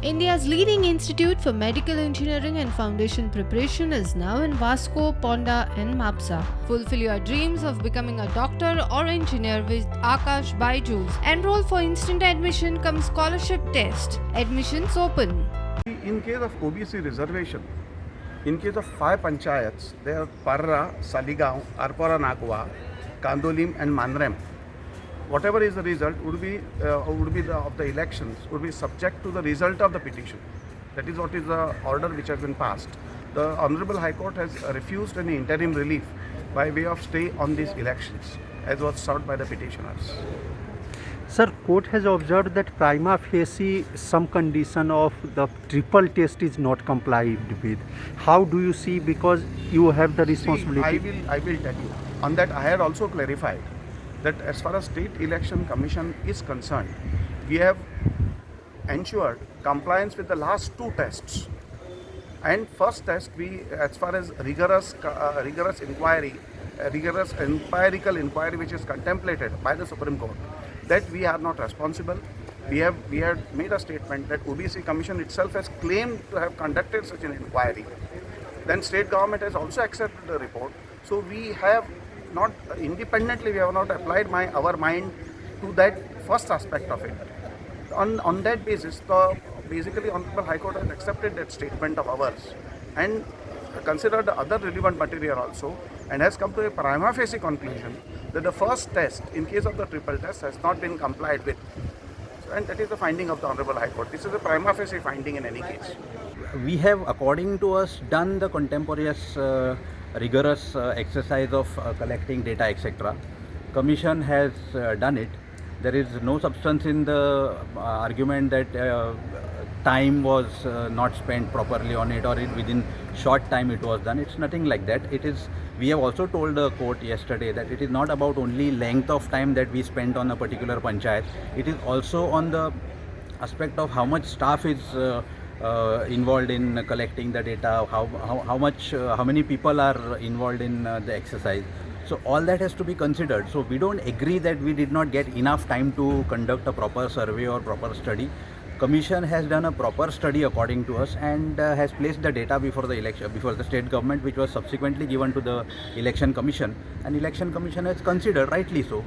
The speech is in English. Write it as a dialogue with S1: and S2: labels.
S1: India's leading institute for medical engineering and foundation preparation is now in Vasco, Ponda and Mapsa. Fulfill your dreams of becoming a doctor or engineer with Akash Byju's. Enroll for instant admission cum scholarship test. Admissions open.
S2: In case of OBC reservation, in case of 5 panchayats, they are Parra, Saligaon, Arpora Nagwa, Kandolim and Manrem. Whatever is the result of the elections would be subject to the result of the petition. That is what is the order which has been passed. The Honorable High Court has refused any interim relief by way of stay on these elections, as was sought by the petitioners.
S3: Sir, court has observed that prima facie some condition of the triple test is not complied with. How do you see, because you have the responsibility?
S2: See, I will tell you. On that I had also clarified that as far as State Election Commission is concerned, we have ensured compliance with the last 2 tests. And first test, we, as far as rigorous empirical inquiry which is contemplated by the Supreme Court, that we are not responsible. We have made a statement that OBC Commission itself has claimed to have conducted such an inquiry. Then state government has also accepted the report. So we have not independently, we have not applied our mind to that first aspect of it. On that basis, basically Honorable High Court has accepted that statement of ours and considered the other relevant material also, and has come to a prima facie conclusion that the first test, in case of the triple test, has not been complied with. And that is the finding of the Honorable High Court. This is a prima facie finding in any case.
S4: We have, according to us, done the contemporaneous rigorous exercise of collecting data, etc. Commission has done it. There is no substance in the argument that time was not spent properly on it, or within short time it was done. It's nothing like that. It is. We have also told the court yesterday that it is not about only length of time that we spent on a particular panchayat. It is also on the aspect of how much staff is involved in collecting the data, how many people are involved in the exercise. So all that has to be considered. So we don't agree that we did not get enough time to conduct a proper survey or proper study. Commission has done a proper study according to us, and has placed the data before the state government, which was subsequently given to the election commission, and election commission has considered, rightly so,